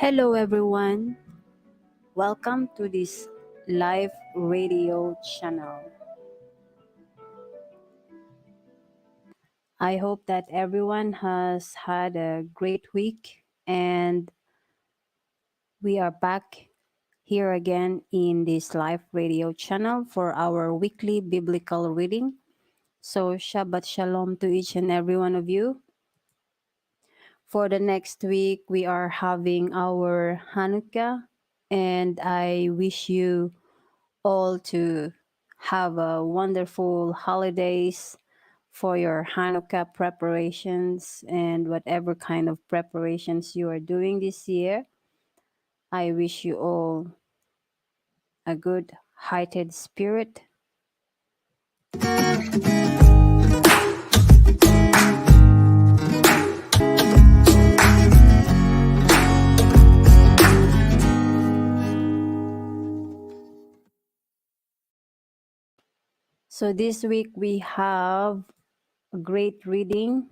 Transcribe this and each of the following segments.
Hello, everyone. Welcome to this live radio channel. I hope that everyone has had a great week, and we are back here again in this live radio channel for our weekly biblical reading. So, Shabbat Shalom to each and every one of you. For the next week, we are having our Hanukkah, and I wish you all to have a wonderful holidays for your Hanukkah preparations and whatever kind of preparations you are doing this year. I wish you all a good heightened spirit. So this week we have a great reading,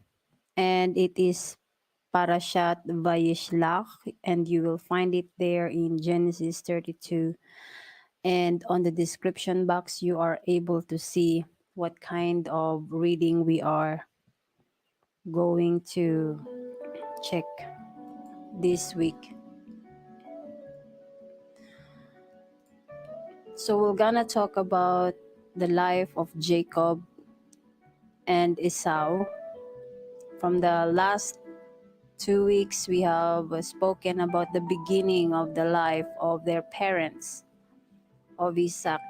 and it is Parashat VAYISHLACH, and you will find it there in Genesis 32. And on the description box, you are able to see what kind of reading we are going to check this week. So we're gonna talk about the life of Jacob and Esau. From the last 2 weeks, we have spoken about the beginning of the life of their parents, of Isaac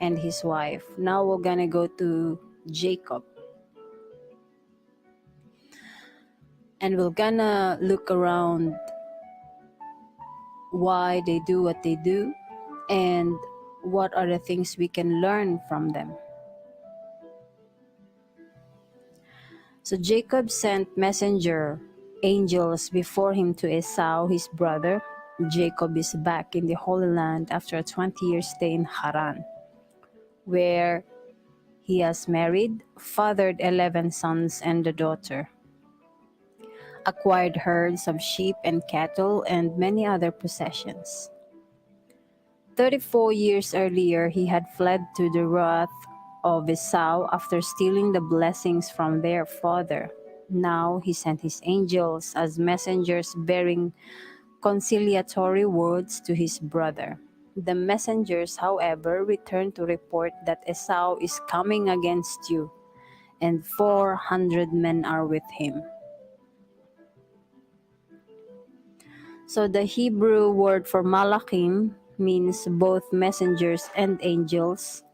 and his wife. Now we're gonna go to Jacob. And we're gonna look around why they do what they do and what are the things we can learn from them. So Jacob sent messenger angels before him to Esau, his brother. Jacob is back in the Holy Land after a 20-year stay in Haran, where he has married, fathered 11 sons and a daughter, acquired herds of sheep and cattle, and many other possessions. 34 years earlier, he had fled to the wrath of Esau after stealing the blessings from their father. Now he sent his angels as messengers bearing conciliatory words to his brother. The messengers, however, returned to report that Esau is coming against you, and 400 men are with him. So the Hebrew word for malachim means both messengers and angels,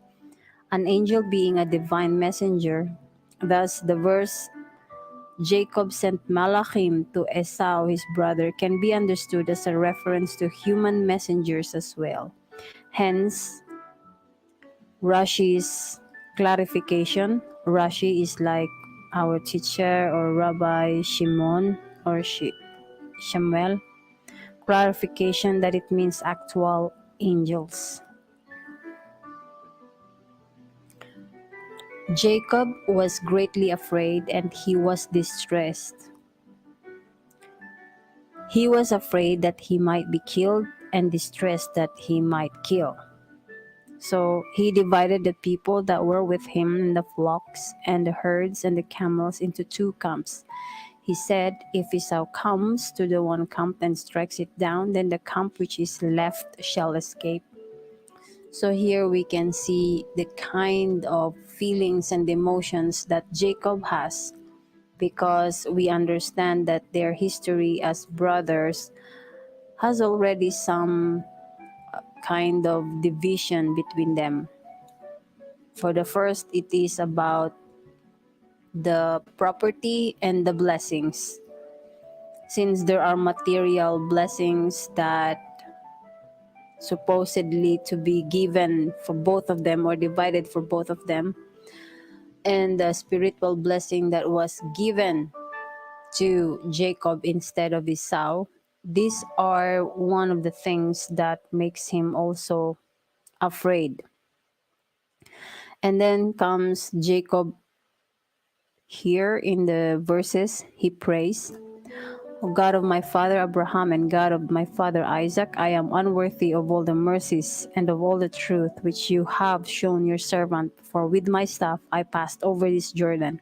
an angel being a divine messenger. Thus, the verse, Jacob sent malachim to Esau, his brother, can be understood as a reference to human messengers as well. Hence, Rashi's clarification. Rashi is like our teacher or Rabbi Shimon or Shemuel. Clarification that it means actual angels. Jacob was greatly afraid and he was distressed. He was afraid that he might be killed and distressed that he might kill. So he divided the people that were with him in the flocks and the herds and the camels into 2 camps. He said, if Esau comes to the one camp and strikes it down, then the camp which is left shall escape. So here we can see the kind of feelings and emotions that Jacob has, because we understand that their history as brothers has already some kind of division between them. For the first, it is about the property and the blessings. Since there are material blessings that supposedly to be given for both of them or divided for both of them, and the spiritual blessing that was given to Jacob instead of Esau, these are one of the things that makes him also afraid. And then comes Jacob here in the verses, he prays, O God of my father Abraham and God of my father Isaac, I am unworthy of all the mercies and of all the truth which you have shown your servant, for with my staff I passed over this Jordan,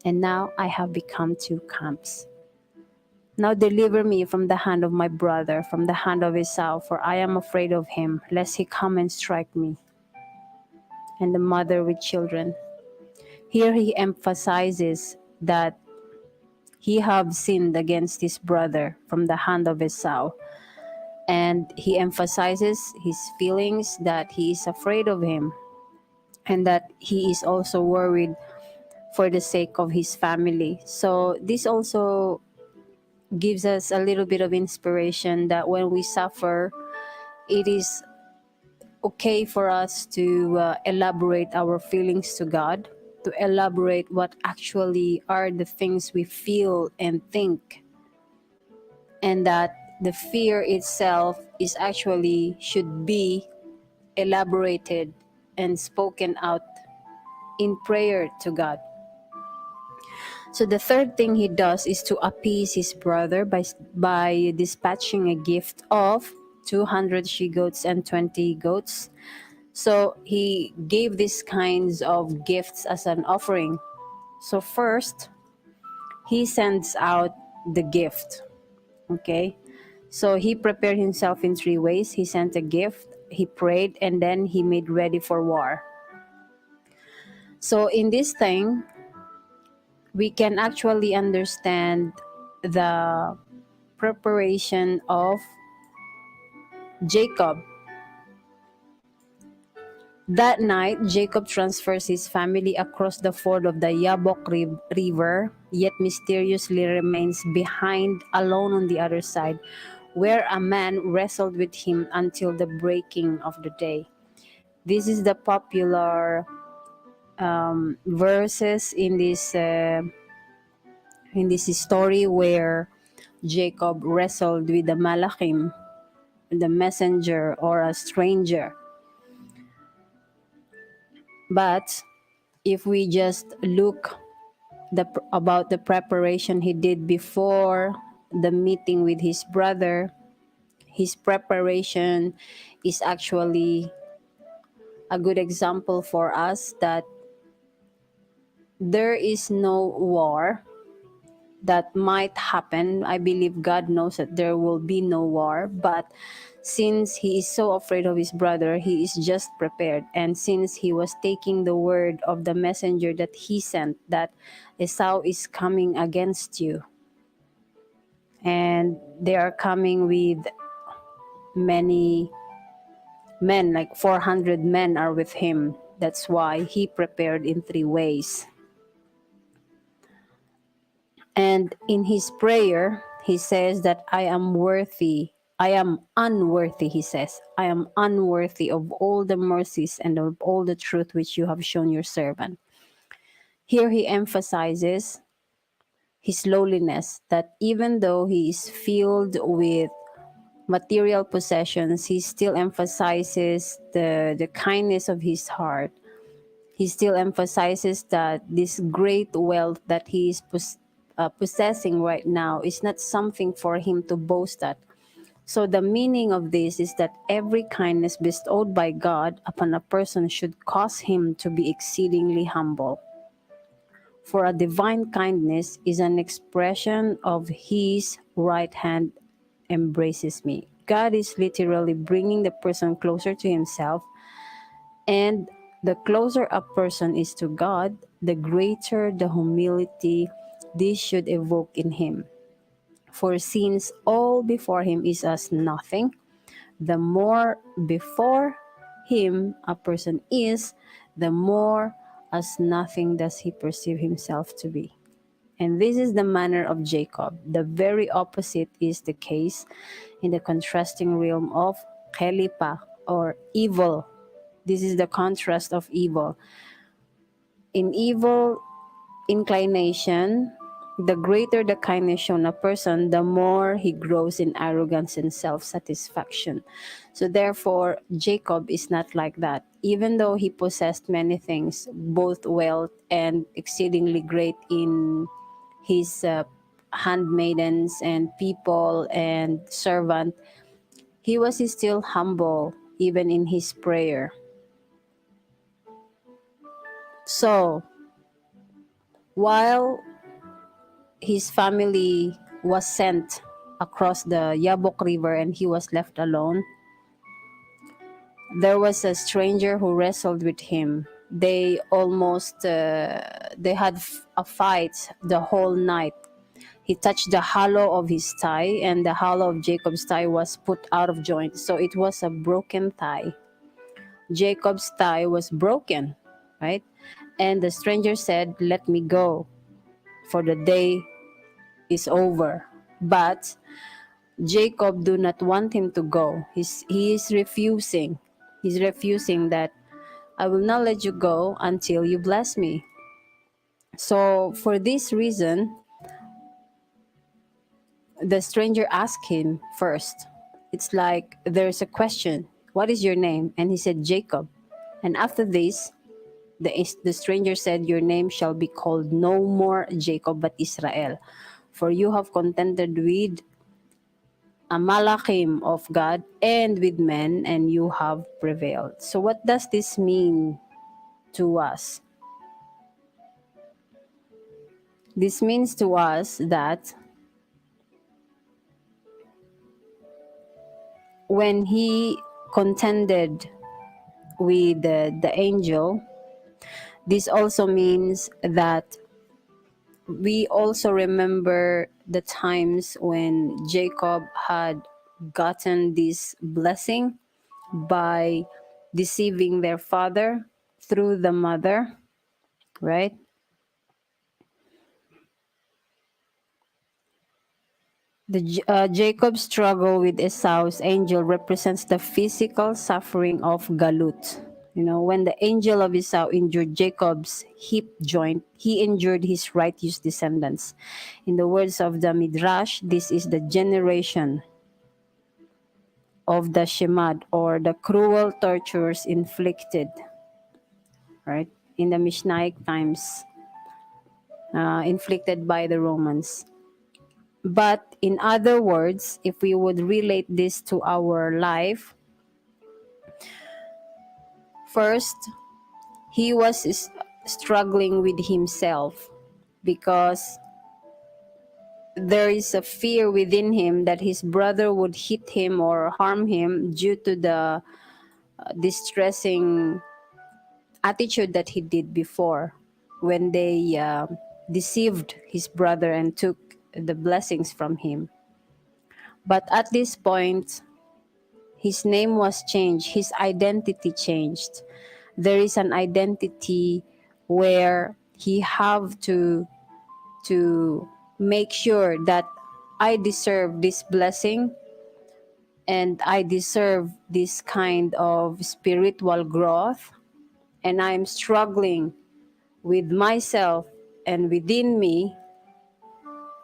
and now I have become two camps. Now deliver me from the hand of my brother, from the hand of Esau, for I am afraid of him, lest he come and strike me, and the mother with children. Here he emphasizes that he have sinned against his brother from the hand of Esau. And he emphasizes his feelings that he is afraid of him and that he is also worried for the sake of his family. So this also gives us a little bit of inspiration that when we suffer, it is okay for us to elaborate our feelings to God, to elaborate what actually are the things we feel and think, and that the fear itself is actually should be elaborated and spoken out in prayer to God. So the third thing he does is to appease his brother by dispatching a gift of 200 she-goats and 20 goats. So he gave these kinds of gifts as an offering. So first, he sends out the gift. Okay? So he prepared himself in 3 ways. He sent a gift, he prayed, and then he made ready for war. So in this thing, we can actually understand the preparation of Jacob. That night, Jacob transfers his family across the ford of the Yabok River, yet mysteriously remains behind alone on the other side, where a man wrestled with him until the breaking of the day. This is the popular verses in this story where Jacob wrestled with the Malachim, the messenger or a stranger. But if we just look about the preparation he did before the meeting with his brother, his preparation is actually a good example for us that there is no war that might happen. I believe God knows that there will be no war, but since he is so afraid of his brother, he is just prepared. And since he was taking the word of the messenger that he sent, that Esau is coming against you, and they are coming with many men, like 400 men are with him. That's why he prepared in 3 ways. And in his prayer, he says that I am unworthy, he says. I am unworthy of all the mercies and of all the truth which you have shown your servant. Here he emphasizes his lowliness, that even though he is filled with material possessions, he still emphasizes the kindness of his heart. He still emphasizes that this great wealth that he is possessing right now is not something for him to boast at. So the meaning of this is that every kindness bestowed by God upon a person should cause him to be exceedingly humble. For a divine kindness is an expression of his right hand embraces me. God is literally bringing the person closer to himself, and the closer a person is to God, the greater the humility this should evoke in him. For since all before him is as nothing, the more before him a person is, the more as nothing does he perceive himself to be. And this is the manner of Jacob. The very opposite is the case in the contrasting realm of Kelipa, or evil. This is the contrast of evil. In evil inclination, the greater the kindness shown a person, the more he grows in arrogance and self-satisfaction. So therefore, Jacob is not like that. Even though he possessed many things, both wealth and exceedingly great in his handmaidens and people and servant, he was still humble even in his prayer. So while his family was sent across the Yabok River and he was left alone, there was a stranger who wrestled with him. They almost they had a fight the whole night. He touched the hollow of his thigh, and the hollow of Jacob's thigh was put out of joint, so it was a broken thigh. Jacob's thigh was broken, right? And the stranger said, "Let me go, for the day is over." But Jacob do not want him to go. He is refusing. He's refusing that, "I will not let you go until you bless me." So for this reason, the stranger asked him first. It's like there's a question, "What is your name?" And he said, "Jacob." And after this, the stranger said, "Your name shall be called no more Jacob, but Israel. For you have contended with a malachim of God and with men, and you have prevailed." So what does this mean to us? This means to us that when he contended with the angel, this also means that we also remember the times when Jacob had gotten this blessing by deceiving their father through the mother, right? Jacob's struggle with Esau's angel represents the physical suffering of Galut. You know, when the angel of Esau injured Jacob's hip joint, he injured his righteous descendants. In the words of the Midrash, this is the generation of the Shemad, or the cruel tortures inflicted, right, in the Mishnaic times, inflicted by the Romans. But in other words, if we would relate this to our life, first, he was struggling with himself because there is a fear within him that his brother would hit him or harm him due to the distressing attitude that he did before when they deceived his brother and took the blessings from him. But at this point, his name was changed, his identity changed. There is an identity where he have to make sure that I deserve this blessing and I deserve this kind of spiritual growth, and I'm struggling with myself and within me.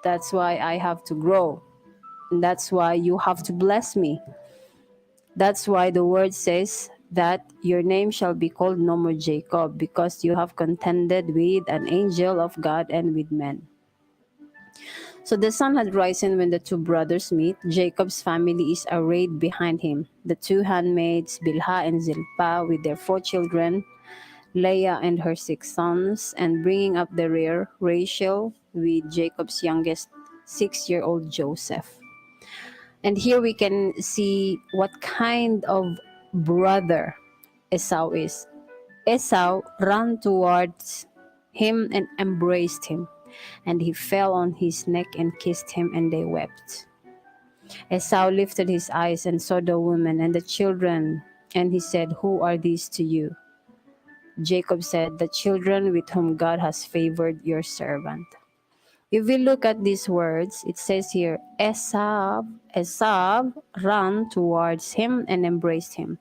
That's why I have to grow. And that's why you have to bless me. That's why the word says that your name shall be called no more Jacob, because you have contended with an angel of God and with men. So the sun had risen when the two brothers meet. Jacob's family is arrayed behind him. The two handmaids, Bilhah and Zilpah, with their 4 children, Leah and her 6 sons, and bringing up the rear, Rachel with Jacob's youngest 6-year-old Joseph. And here we can see what kind of brother Esau is. Esau ran towards him and embraced him, and he fell on his neck and kissed him, and they wept. Esau lifted his eyes and saw the woman and the children, and he said, "Who are these to you?" Jacob said, "The children with whom God has favored your servant." If we look at these words, it says here, Esau ran towards him and embraced him.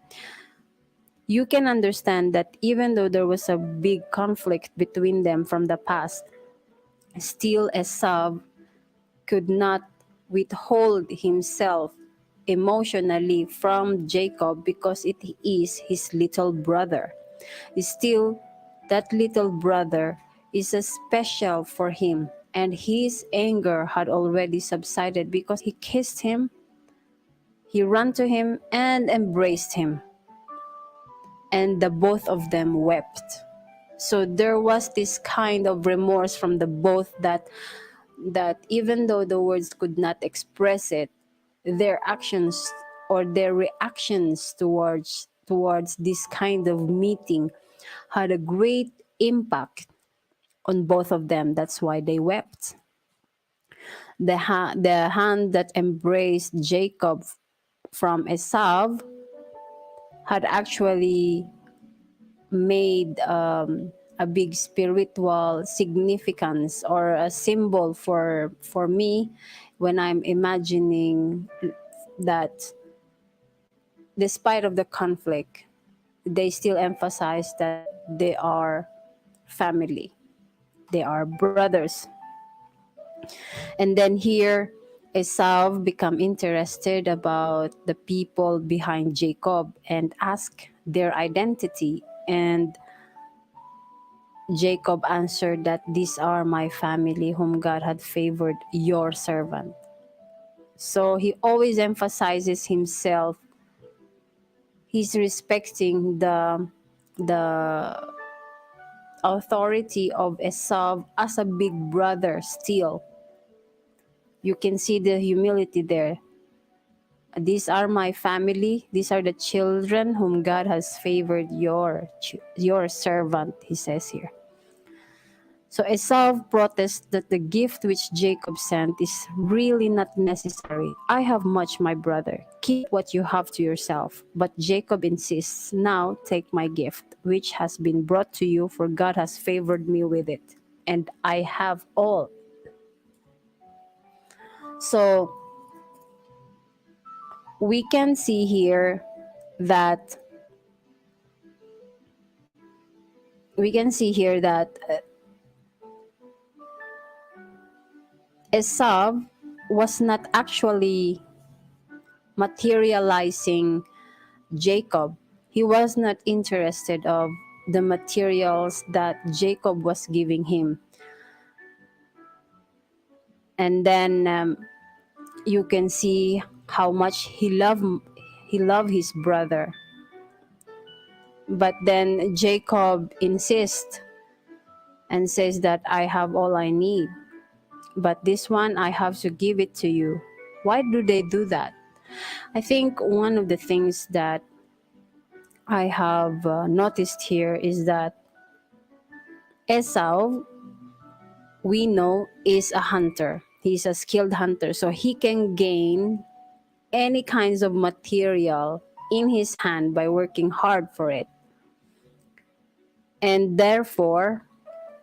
You can understand that even though there was a big conflict between them from the past, still Esau could not withhold himself emotionally from Jacob because it is his little brother. Still, that little brother is a special for him, and his anger had already subsided because he kissed him. He ran to him and embraced him, and the both of them wept. So there was this kind of remorse from the both, that even though the words could not express it, their actions or their reactions towards this kind of meeting had a great impact on both of them. That's why they wept. The hand that embraced Jacob from Esau had actually made a big spiritual significance or a symbol for me when I'm imagining that despite of the conflict, they still emphasize that they are family, they are brothers. And then here, Esau become interested about the people behind Jacob and ask their identity. And Jacob answered that these are my family whom God had favored, your servant. So he always emphasizes himself. He's respecting the authority of Esau as a big brother still. You can see the humility there. These are my family. These are the children whom God has favored, your servant, he says here. So Esau protests that the gift which Jacob sent is really not necessary. I have much, my brother. Keep what you have to yourself. But Jacob insists, now take my gift, which has been brought to you, for God has favored me with it, and I have all. So we can see here that Esau was not actually materializing Jacob. He was not interested of the materials that Jacob was giving him. And then you can see how much he loved his brother. But then Jacob insists and says that I have all I need, but this one I have to give it to you. Why do they do that? I think one of the things that I have noticed here is that Esau, we know, is a hunter. He's a skilled hunter, so he can gain any kinds of material in his hand by working hard for it. And therefore,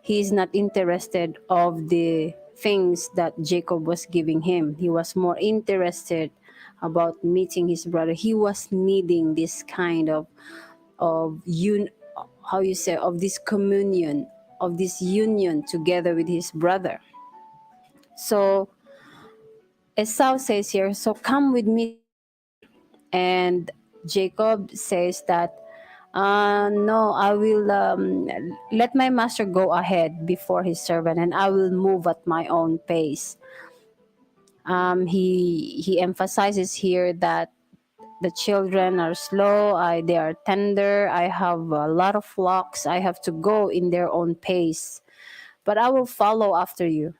he's not interested of the things that Jacob was giving him. He was more interested about meeting his brother. He was needing this kind of this communion, of this union together with his brother. So Esau says here, so come with me to Seir. And Jacob says that, no, I will let my master go ahead before his servant, and I will move at my own pace. He emphasizes here that the children are slow, they are tender, I have a lot of flocks, I have to go in their own pace, but I will follow after you.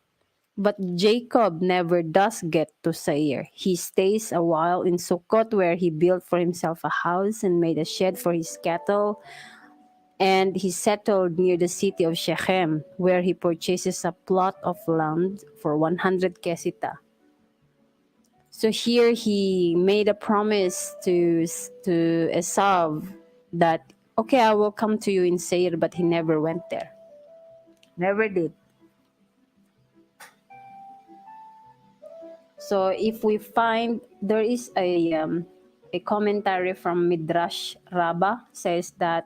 But Jacob never does get to Seir. He stays a while in Sukkot, where he built for himself a house and made a shed for his cattle. And he settled near the city of Shechem, where he purchases a plot of land for 100 kesita. So here he made a promise to Esau that, okay, I will come to you in Seir, but he never went there. Never did. So if we find, there is a commentary from Midrash Rabbah, says that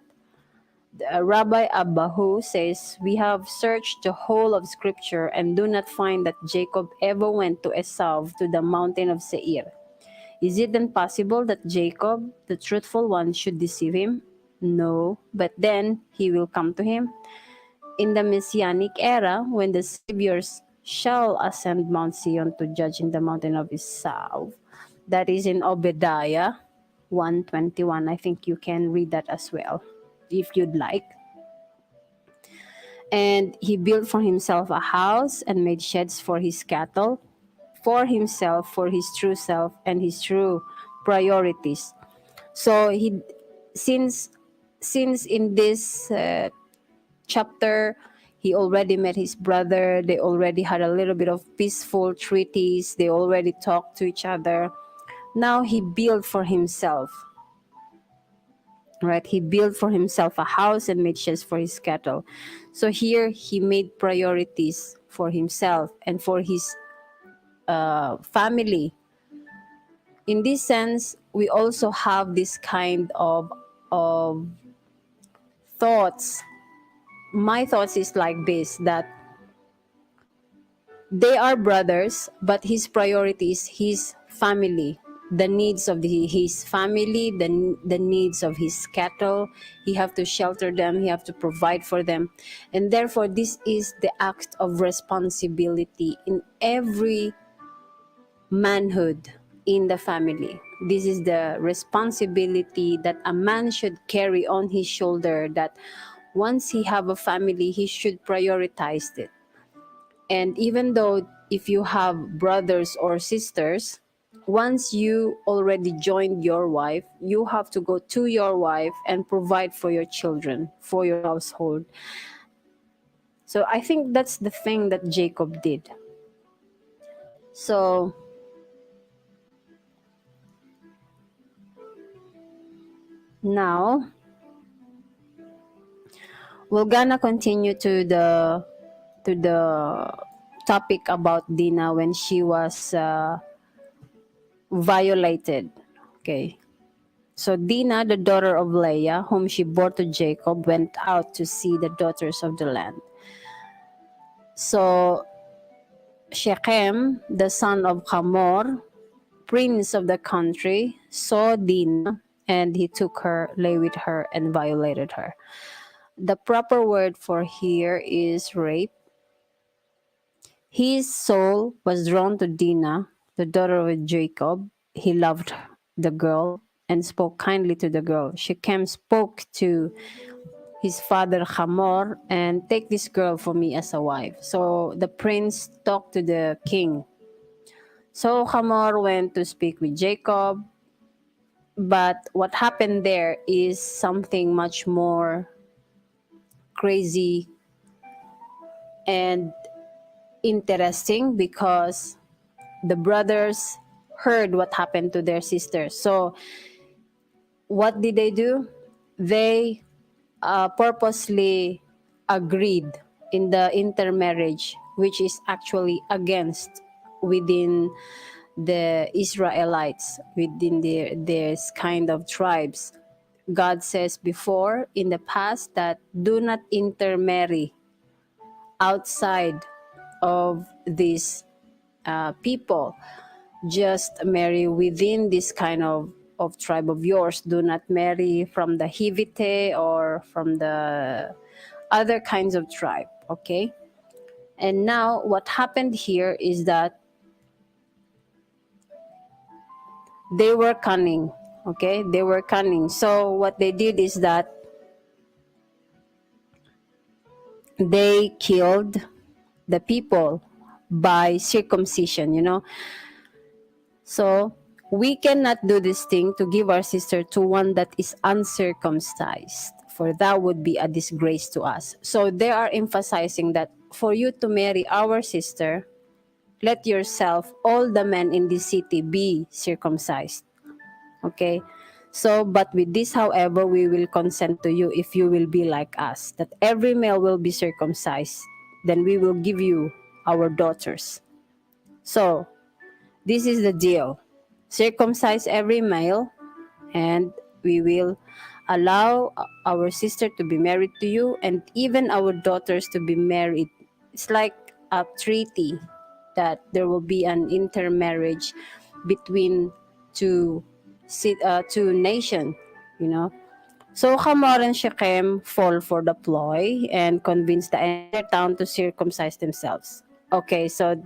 Rabbi Abahu says, we have searched the whole of scripture and do not find that Jacob ever went to Esau to the mountain of Seir. Is it then possible that Jacob, the truthful one, should deceive him? No, but then he will come to him. In the Messianic era, when the Savior shall ascend Mount Zion to judge in the mountain of his south. That is in Obadiah 1:21. I think you can read that as well if you'd like. And he built for himself a house and made sheds for his cattle, for himself, for his true self and his true priorities. So he, since in this chapter he already met his brother, they already had a little bit of peaceful treaties, they already talked to each other. Now he built for himself, right? He built for himself a house and made sheds for his cattle. So here he made priorities for himself and for his family. In this sense, we also have this kind of thoughts. My thoughts is like this, that they are brothers, but his priority is his family, the needs of his family, the needs of his cattle. He have to shelter them, he have to provide for them. And therefore, this is the act of responsibility in every manhood in the family. This is the responsibility that a man should carry on his shoulder, that once he have a family, he should prioritize it. And even though if you have brothers or sisters, once you already joined your wife, you have to go to your wife and provide for your children, for your household. So I think that's the thing that Jacob did. So now we're gonna continue to the topic about Dinah when she was violated. Okay. So Dinah, the daughter of Leah, whom she bore to Jacob, went out to see the daughters of the land. So Shechem, the son of Hamor, prince of the country, saw Dinah, and he took her, lay with her, and violated her. The proper word for here is rape. His soul was drawn to Dinah, the daughter of Jacob. He loved the girl and spoke kindly to the girl. Shechem spoke to his father Hamor, and take this girl for me as a wife. So the prince talked to the king. So Hamor went to speak with Jacob, but what happened there is something much more crazy and interesting, because the brothers heard what happened to their sister. So what did they do? They purposely agreed in the intermarriage, which is actually against within the Israelites, within this kind of tribes. God says before in the past that do not intermarry outside of these people. Just marry within this kind of tribe of yours. Do not marry from the Hivite or from the other kinds of tribe, okay? And now what happened here is that they were cunning, okay? They were cunning. So what they did is that they killed the people by circumcision, you know. So we cannot do this thing to give our sister to one that is uncircumcised, for that would be a disgrace to us. So they are emphasizing that for you to marry our sister, let yourself, all the men in this city, be circumcised. Okay? So, but with this, however, we will consent to you if you will be like us, that every male will be circumcised. Then we will give you our daughters. So, this is the deal. Circumcise every male, and we will allow our sister to be married to you, and even our daughters to be married. It's like a treaty that there will be an intermarriage between two nation, you know. So Hamor and Shechem fall for the ploy and convince the entire town to circumcise themselves. Okay, so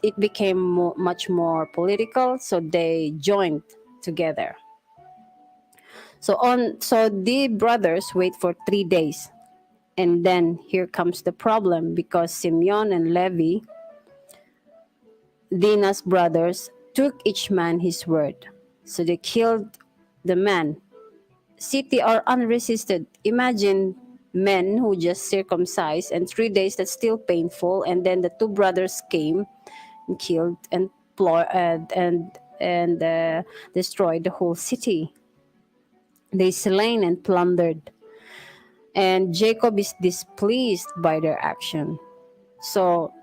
it became much more political, so they joined together. So the brothers wait for 3 days, and then here comes the problem, because Simeon and Levi, Dinah's brothers, took each man his word. So they killed the man, city or unresisted. Imagine men who just circumcised, and 3 days that's still painful, and then the two brothers came and killed and destroyed the whole city. They slain and plundered, and Jacob is displeased by their action. So,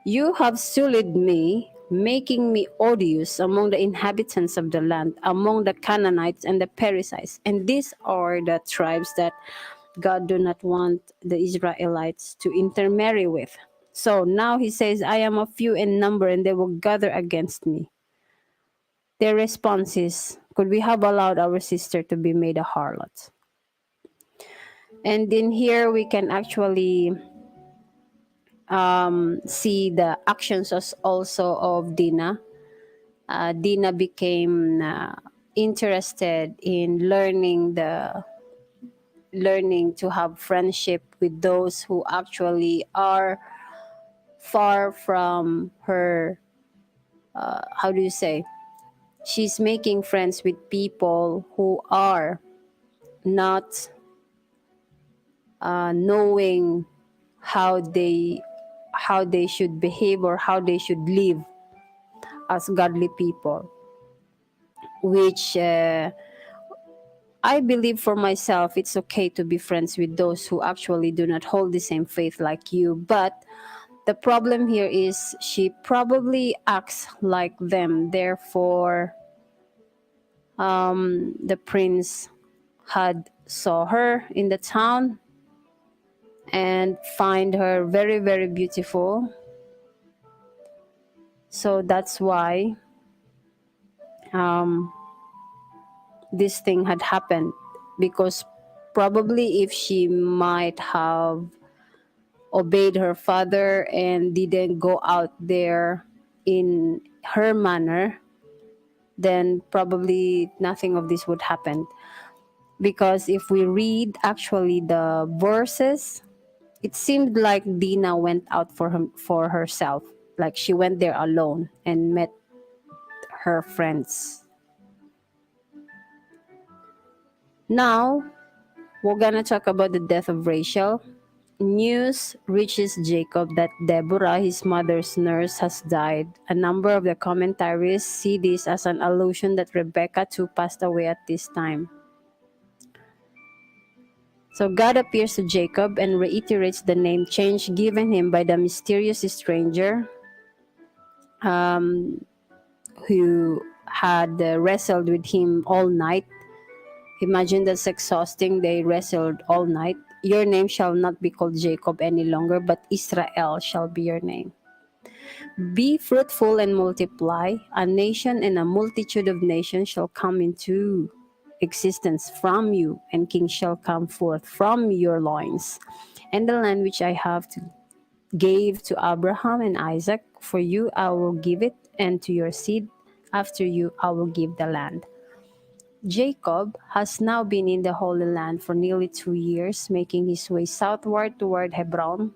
you have sullied me, making me odious among the inhabitants of the land, among the Canaanites and the Perizzites. And these are the tribes that God do not want the Israelites to intermarry with. So now he says, I am a few in number, and they will gather against me. Their response is, could we have allowed our sister to be made a harlot? And in here we can actually see the actions also of Dinah. Dinah became interested in learning to have friendship with those who actually are far from her. How do you say? She's making friends with people who are not knowing how they should behave or how they should live as godly people, which I believe for myself it's okay to be friends with those who actually do not hold the same faith like you. But the problem here is she probably acts like them. Therefore, the prince had saw her in the town and find her very, very beautiful. So that's why this thing had happened, because probably if she might have obeyed her father and didn't go out there in her manner, then probably nothing of this would happen. Because if we read actually the verses, it seemed like Dina went out for herself. Like she went there alone and met her friends. Now, we're gonna talk about the death of Rachel. News reaches Jacob that Deborah, his mother's nurse, has died. A number of the commentaries see this as an allusion that Rebecca too passed away at this time. So God appears to Jacob and reiterates the name change given him by the mysterious stranger who had wrestled with him all night. Imagine that's exhausting. They wrestled all night. Your name shall not be called Jacob any longer, but Israel shall be your name. Be fruitful and multiply. A nation and a multitude of nations shall come into existence from you, and kings shall come forth from your loins. And the land which I have to gave to Abraham and Isaac, for you I will give it, and to your seed after you I will give the land. Jacob has now been in the Holy Land for nearly 2 years, making his way southward toward Hebron,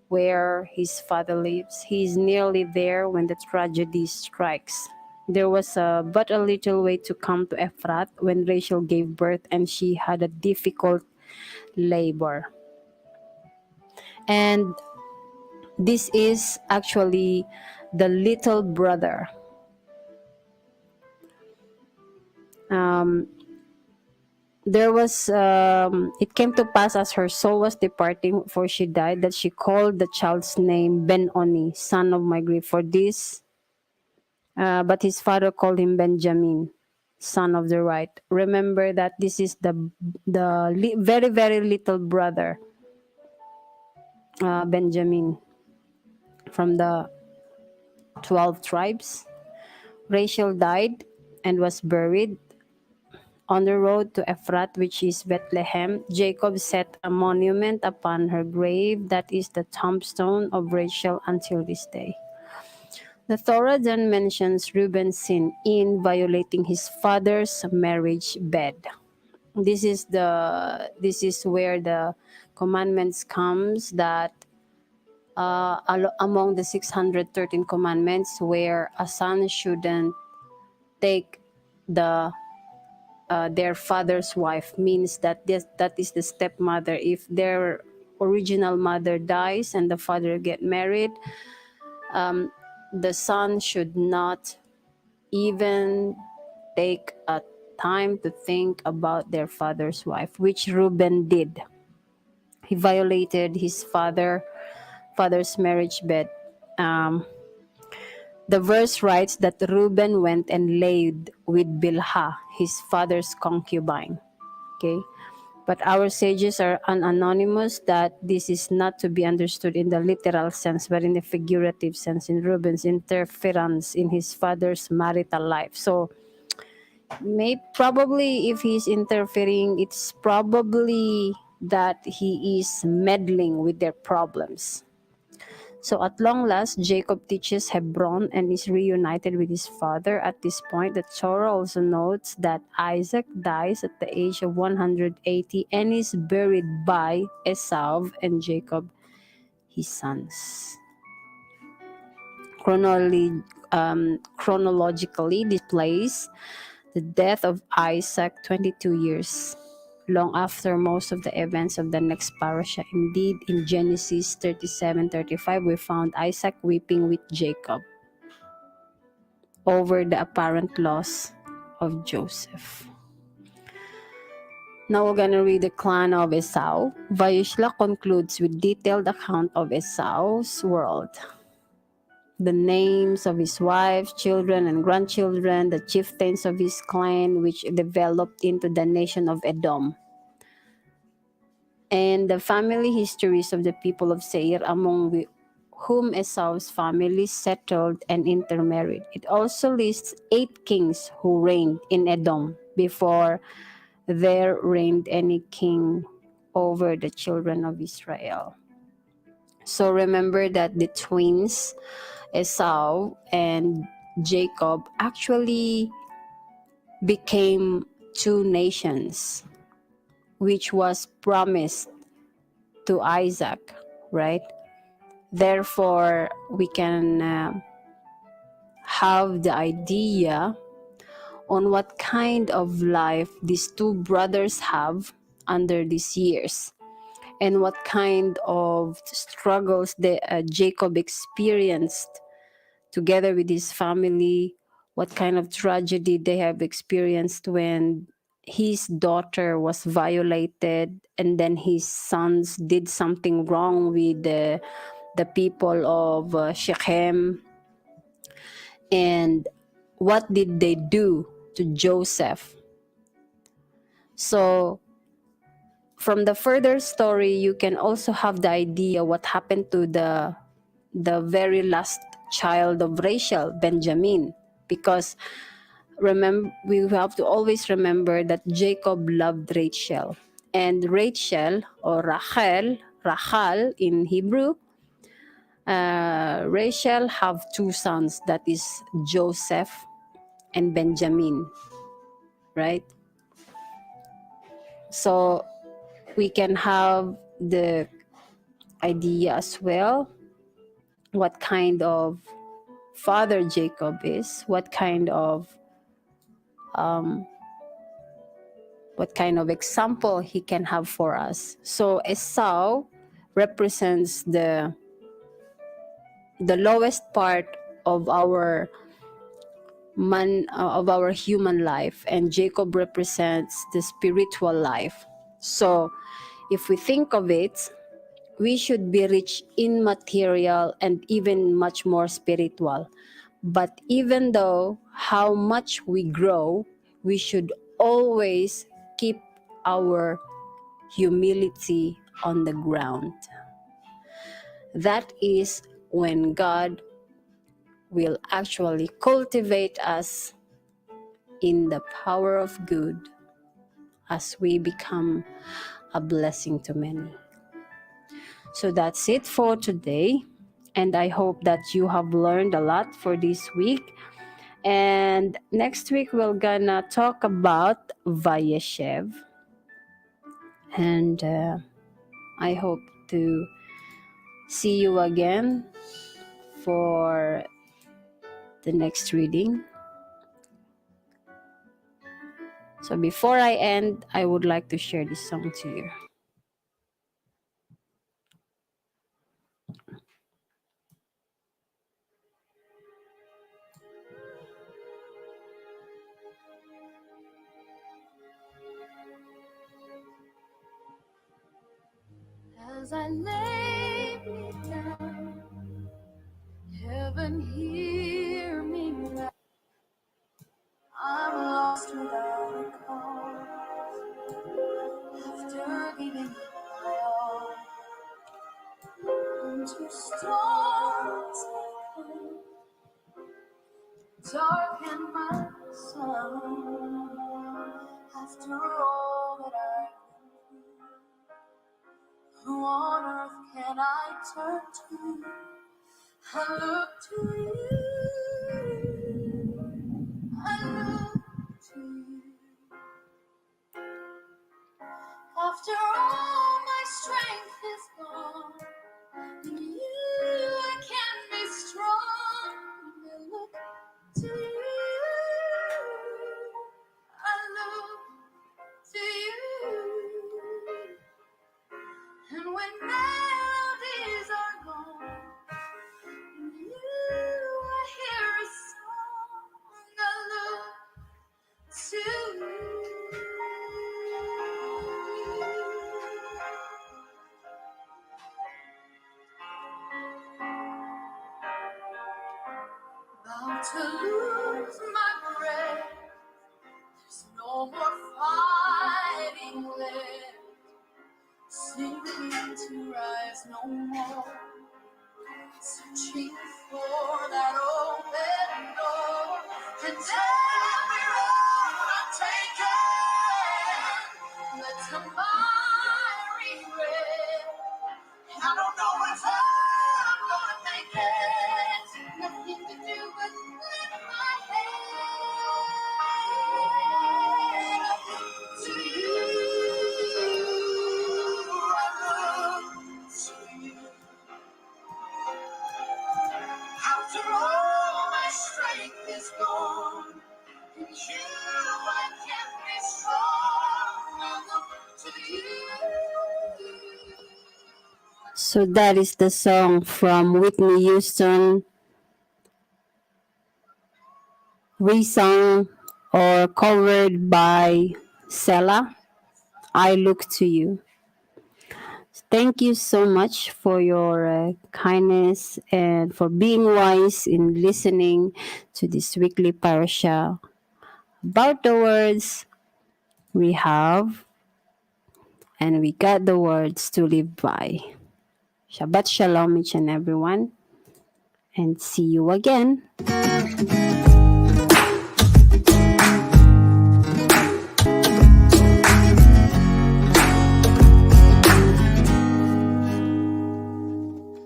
where his father lives. He is nearly there when the tragedy strikes. There was but a little way to come to Ephrath when Rachel gave birth, and she had a difficult labor. And this is actually the little brother. It came to pass as her soul was departing, for she died, that she called the child's name Ben-Oni, son of my grief. For this, but his father called him Benjamin, son of the right. Remember that this is the very, very little brother, Benjamin, from the 12 tribes. Rachel died and was buried. On the road to Ephrat, which is Bethlehem, Jacob set a monument upon her grave that is the tombstone of Rachel until this day. The Torah then mentions Reuben's sin in violating his father's marriage bed. This is where the commandments comes that among the 613 commandments, where a son shouldn't take their father's wife, means that that is the stepmother. If their original mother dies and the father get married, the son should not even take a time to think about their father's wife, which Reuben did. He violated his father's marriage bed. The verse writes that Reuben went and laid with Bilhah, his father's concubine. Okay, but our sages are anonymous that this is not to be understood in the literal sense, but in the figurative sense, in Reuben's interference in his father's marital life. So, probably if he's interfering, it's probably that he is meddling with their problems. So at long last, Jacob teaches Hebron and is reunited with his father. At this point, the Torah also notes that Isaac dies at the age of 180 and is buried by Esau and Jacob, his sons. Chronologically displays the death of Isaac 22 years long after most of the events of the next parasha. Indeed, in Genesis 37:35, we found Isaac weeping with Jacob over the apparent loss of Joseph. Now we're going to read the clan of Esau. VAYISHLACH concludes with detailed account of Esau's world. The names of his wives, children, and grandchildren, the chieftains of his clan, which developed into the nation of Edom, and the family histories of the people of Seir, among whom Esau's family settled and intermarried. It also lists 8 kings who reigned in Edom before there reigned any king over the children of Israel. So remember that the twins, Esau and Jacob, actually became 2 nations, which was promised to Isaac, right? Therefore, we can have the idea on what kind of life these 2 brothers have under these years, and what kind of struggles Jacob experienced together with his family, what kind of tragedy they have experienced when his daughter was violated, and then his sons did something wrong with the people of Shechem, and what did they do to Joseph. So from the further story, you can also have the idea what happened to the very last child of Rachel, Benjamin, because we have to always remember that Jacob loved Rachel, and Rachel, or Rachel in Hebrew, Rachel have 2 sons, that is Joseph and Benjamin, right? So we can have the idea as well what kind of father Jacob is, what kind of example he can have for us. So Esau represents the lowest part of our human life, and Jacob represents the spiritual life. So if we think of it, we should be rich in material and even much more spiritual. But even though how much we grow, we should always keep our humility on the ground. That is when God will actually cultivate us in the power of good as we become a blessing to many. So that's it for today. And I hope that you have learned a lot for this week. And next week, we're gonna talk about Vayeshev. And I hope to see you again for the next reading. So before I end, I would like to share this song to you. As I lay me down, heaven hear me now. I'm lost without a cause, after giving my all. Into storms that come, darken my sun. After all that I've been through, who on earth can I turn to? I look to you. I look to you. After all my strength is gone, in you I can be strong. I look to you. I look to you. And when melodies are gone, in you I hear a song. I look to you. About to lose my breath, there's no more fighting left. Sinking to rise no more, searching for that open door. And every road I've taken led to my regret. I don't know if I'm gonna make it. Nothing to do but lift my head up to you. I look to you. After all my strength is gone, in you I can be strong. I look to you. So that is the song from Whitney Houston, resung or covered by Sela. I Look to You. Thank you so much for your kindness and for being wise in listening to this weekly parasha. About the words we have, and we got the words to live by. Shabbat Shalom, each and everyone, and see you again.